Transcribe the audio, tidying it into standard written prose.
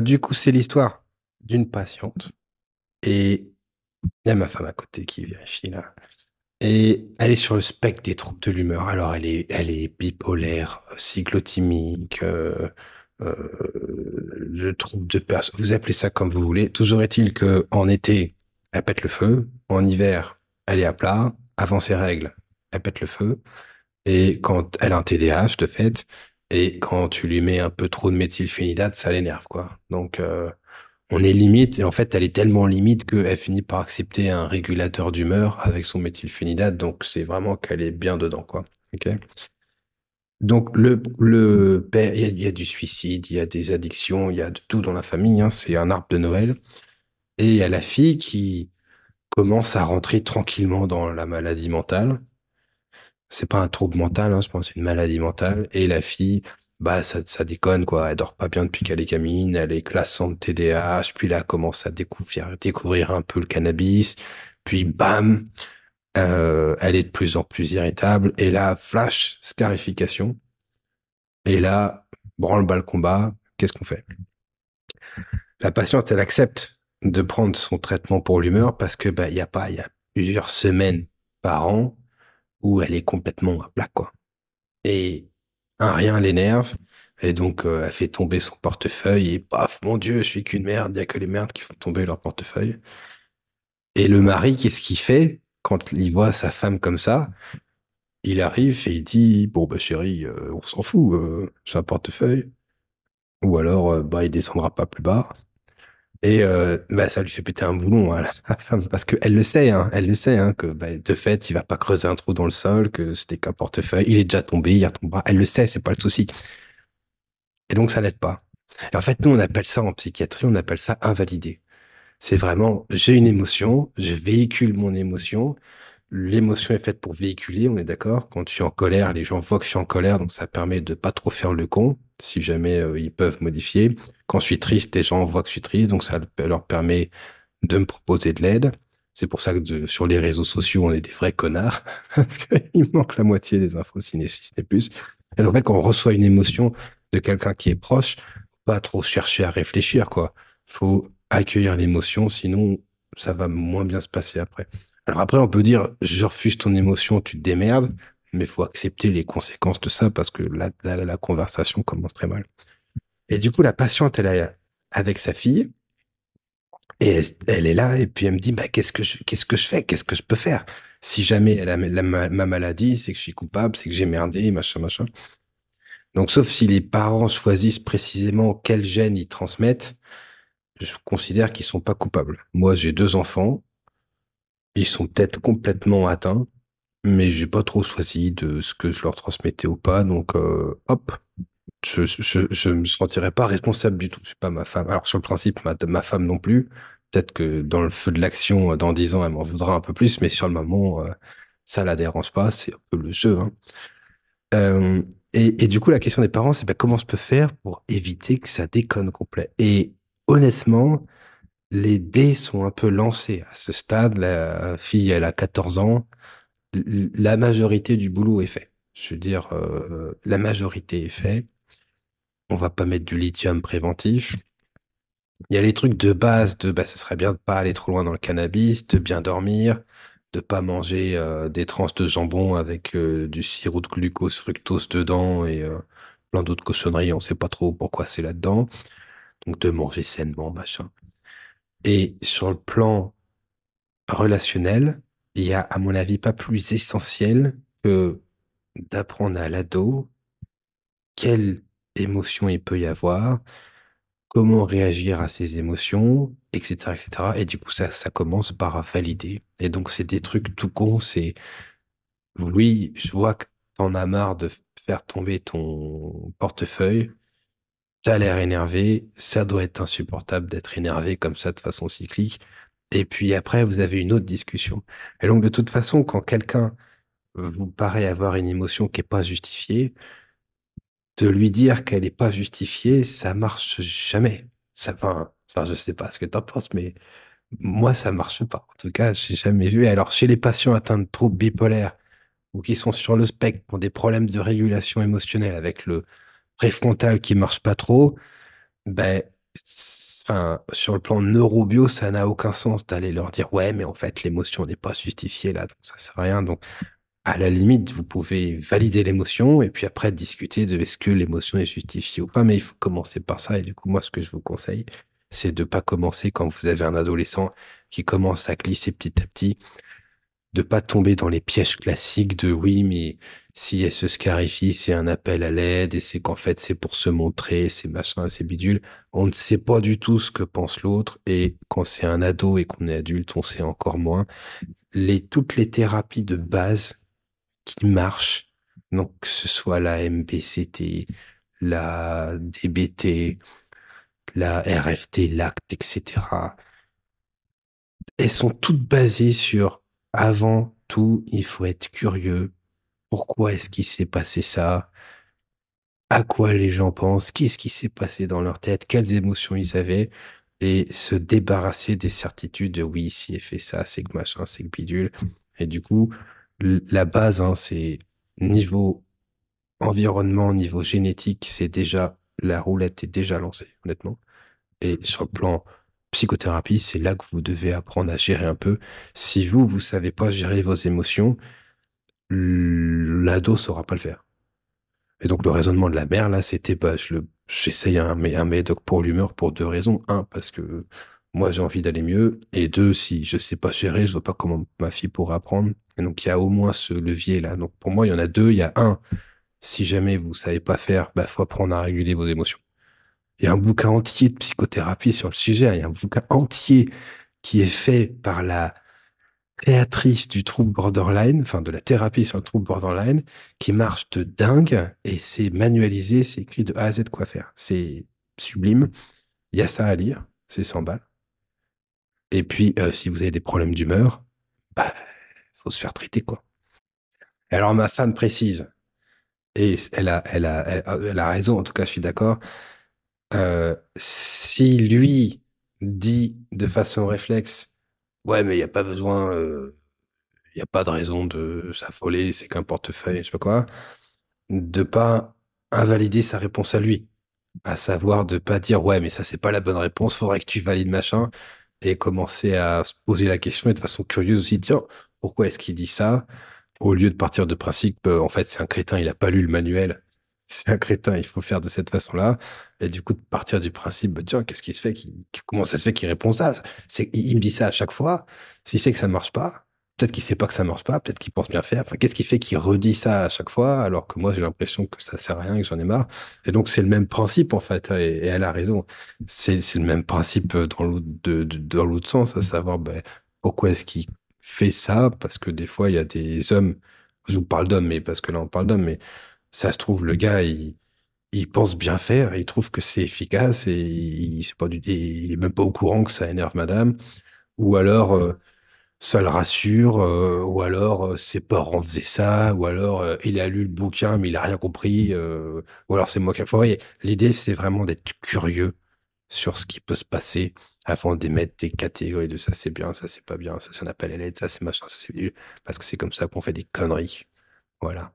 Du coup, c'est l'histoire d'une patiente et il y a ma femme à côté qui vérifie là. Et elle est sur le spectre des troubles de l'humeur. Alors, elle est bipolaire, cyclotimique, le trouble de personne. Vous appelez ça comme vous voulez. Toujours est-il que en été, elle pète le feu. En hiver, elle est à plat. Avant ses règles, elle pète le feu. Et quand elle a un TDAH, de fait, et quand tu lui mets un peu trop de méthylphénidate, ça l'énerve, quoi. Donc, on est limite, et en fait, elle est tellement limite qu'elle finit par accepter un régulateur d'humeur avec son méthylphénidate, donc c'est vraiment qu'elle est bien dedans, quoi. Ok. Donc, le père, il y a du suicide, il y a des addictions, il y a de tout dans la famille, hein, c'est un arbre de Noël. Et il y a la fille qui commence à rentrer tranquillement dans la maladie mentale. C'est pas un trouble mental, hein, je pense, c'est une maladie mentale. Et la fille, bah, ça déconne, quoi. Elle dort pas bien depuis qu'elle est gamine, elle est classante TDAH, puis là, elle commence à découvrir un peu le cannabis, puis bam, elle est de plus en plus irritable, et là, flash, scarification, et là, branle-bas le combat, qu'est-ce qu'on fait? La patiente, elle accepte de prendre son traitement pour l'humeur parce que, bah, il y a plusieurs semaines par an où elle est complètement à plat, quoi. Et un rien l'énerve. Et donc, elle fait tomber son portefeuille et paf, mon Dieu, je suis qu'une merde. Il y a que les merdes qui font tomber leur portefeuille. Et le mari, qu'est-ce qu'il fait quand il voit sa femme comme ça? Il arrive et il dit, bon, bah, chérie, on s'en fout, c'est un portefeuille. Ou alors, bah, il descendra pas plus bas. Et bah, ça lui fait péter un boulon à la femme parce qu'elle le sait, hein, elle le sait, hein, que bah, de fait, il va pas creuser un trou dans le sol, que c'était qu'un portefeuille. Il est déjà tombé, il retombera. Elle le sait, c'est pas le souci. Et donc, ça n'aide pas. Et en fait, nous, on appelle ça en psychiatrie, on appelle ça invalider. C'est vraiment, j'ai une émotion, je véhicule mon émotion. L'émotion est faite pour véhiculer, on est d'accord. Quand je suis en colère, les gens voient que je suis en colère, donc ça permet de pas trop faire le con, si jamais ils peuvent modifier. Quand je suis triste, les gens voient que je suis triste, donc ça leur permet de me proposer de l'aide. C'est pour ça que sur les réseaux sociaux, on est des vrais connards, parce qu'il manque la moitié des infos, si ce n'est plus. Et donc, en fait, quand on reçoit une émotion de quelqu'un qui est proche, pas trop chercher à réfléchir, quoi. Faut accueillir l'émotion, sinon ça va moins bien se passer après. Alors après, on peut dire, je refuse ton émotion, tu te démerdes, mais faut accepter les conséquences de ça parce que la conversation commence très mal. Et du coup, la patiente, elle est avec sa fille, et elle est là, et puis elle me dit, bah, qu'est-ce que je fais? Qu'est-ce que je peux faire? Si jamais elle a ma maladie, c'est que je suis coupable, c'est que j'ai merdé, machin, machin. Donc, sauf si les parents choisissent précisément quel gène ils transmettent, je considère qu'ils sont pas coupables. Moi, j'ai deux enfants, ils sont peut-être complètement atteints, mais j'ai pas trop choisi de ce que je leur transmettais ou pas, donc hop, je me sentirais pas responsable du tout. C'est pas ma femme. Alors sur le principe, ma femme non plus. Peut-être que dans le feu de l'action, dans 10 ans, elle m'en voudra un peu plus, mais sur le moment, ça la dérange pas. C'est un peu le jeu, hein. Euh, et du coup, la question des parents, c'est bah, comment je peux faire pour éviter que ça déconne complet. Et honnêtement, les dés sont un peu lancés à ce stade. La fille, elle a 14 ans. La majorité du boulot est fait. Je veux dire, la majorité est fait. On va pas mettre du lithium préventif. Il y a les trucs de base de bah, ce serait bien de pas aller trop loin dans le cannabis, de bien dormir, de pas manger des tranches de jambon avec du sirop de glucose, fructose dedans et plein d'autres cochonneries. On sait pas trop pourquoi c'est là-dedans. Donc de manger sainement, machin. Et sur le plan relationnel, il y a, à mon avis, pas plus essentiel que d'apprendre à l'ado quelle émotion il peut y avoir, comment réagir à ces émotions, etc., etc. Et du coup, ça commence par valider. Et donc, c'est des trucs tout cons, c'est, oui, je vois que t'en as marre de faire tomber ton portefeuille, t'as l'air énervé, ça doit être insupportable d'être énervé comme ça de façon cyclique. Et puis après, vous avez une autre discussion. Et donc, de toute façon, quand quelqu'un vous paraît avoir une émotion qui est pas justifiée, de lui dire qu'elle n'est pas justifiée, ça marche jamais. Enfin, je sais pas ce que tu en penses, mais moi, ça marche pas. En tout cas, j'ai jamais vu. Alors, chez les patients atteints de troubles bipolaires ou qui sont sur le spectre, qui ont des problèmes de régulation émotionnelle avec le préfrontal qui marche pas trop, ben, Enfin, sur le plan neurobio, ça n'a aucun sens d'aller leur dire, ouais, mais en fait, l'émotion n'est pas justifiée là, donc ça sert à rien. Donc, à la limite, vous pouvez valider l'émotion et puis après discuter de est-ce que l'émotion est justifiée ou pas, mais il faut commencer par ça. Et du coup, moi, ce que je vous conseille, c'est de pas commencer quand vous avez un adolescent qui commence à glisser petit à petit, de pas tomber dans les pièges classiques de oui, mais si elle se scarifie, c'est un appel à l'aide et c'est qu'en fait, c'est pour se montrer, c'est machin, c'est bidule. On ne sait pas du tout ce que pense l'autre et quand c'est un ado et qu'on est adulte, on sait encore moins. Toutes les thérapies de base qui marchent, donc que ce soit la MBCT, la DBT, la RFT, l'ACT, etc. Elles sont toutes basées sur avant tout, il faut être curieux. Pourquoi est-ce qu'il s'est passé ça? À quoi les gens pensent? Qu'est-ce qui s'est passé dans leur tête? Quelles émotions ils avaient? Et se débarrasser des certitudes de oui, si elle fait ça, c'est que machin, c'est que bidule. Et du coup, la base, hein, c'est niveau environnement, niveau génétique, c'est déjà, la roulette est déjà lancée, honnêtement. Et sur le plan psychothérapie, c'est là que vous devez apprendre à gérer un peu. Si vous savez pas gérer vos émotions, l'ado saura pas le faire. Et donc, le raisonnement de la mère, là, c'était, bah, j'essaye un médoc pour l'humeur pour deux raisons. Un, parce que moi, j'ai envie d'aller mieux. Et deux, si je sais pas gérer, je vois pas comment ma fille pourra apprendre. Et donc, il y a au moins ce levier-là. Donc, pour moi, il y en a deux. Il y a un, si jamais vous savez pas faire, bah, faut apprendre à réguler vos émotions. Il y a un bouquin entier de psychothérapie sur le sujet, hein. Il y a un bouquin entier qui est fait par la créatrice du trouble borderline, enfin de la thérapie sur le trouble borderline, qui marche de dingue et c'est manualisé, c'est écrit de A à Z quoi faire. C'est sublime. Il y a ça à lire, c'est 100 balles. Et puis, si vous avez des problèmes d'humeur, bah, faut se faire traiter, quoi. Alors, ma femme précise, et elle a raison, en tout cas, je suis d'accord. Si lui dit de façon réflexe, ouais, mais il n'y a pas besoin, il n'y a pas de raison de s'affoler, c'est qu'un portefeuille, je sais pas quoi, de pas invalider sa réponse à lui. À savoir de pas dire, ouais, mais ça, c'est pas la bonne réponse, faudrait que tu valides machin, et commencer à se poser la question et de façon curieuse aussi, tiens, pourquoi est-ce qu'il dit ça? Au lieu de partir de principe, en fait, c'est un crétin, il a pas lu le manuel. C'est un crétin, il faut faire de cette façon-là. Et du coup, de partir du principe, bah, tiens, qu'est-ce qui se fait? Comment ça se fait qu'il répond ça? Il me dit ça à chaque fois. S'il sait que ça marche pas, peut-être qu'il sait pas que ça marche pas, peut-être qu'il pense bien faire. Enfin, qu'est-ce qui fait qu'il redit ça à chaque fois, alors que moi, j'ai l'impression que ça sert à rien, que j'en ai marre. Et donc, c'est le même principe, en fait. Et elle a raison. C'est le même principe dans l'autre sens, à savoir, ben, pourquoi est-ce qu'il fait ça? Parce que des fois, il y a des hommes, je vous parle d'hommes, mais parce que là, on parle d'hommes, mais ça se trouve, le gars, il pense bien faire, il trouve que c'est efficace et il est même pas au courant que ça énerve madame. Ou alors, ça le rassure, ou alors, ses parents faisaient ça, ou alors, il a lu le bouquin, mais il a rien compris, ou alors c'est moi qui... Enfin, vous voyez, l'idée, c'est vraiment d'être curieux sur ce qui peut se passer avant d'émettre des catégories de ça c'est bien, ça c'est pas bien, ça c'est un appel à l'aide, ça c'est machin, ça c'est... Parce que c'est comme ça qu'on fait des conneries. Voilà.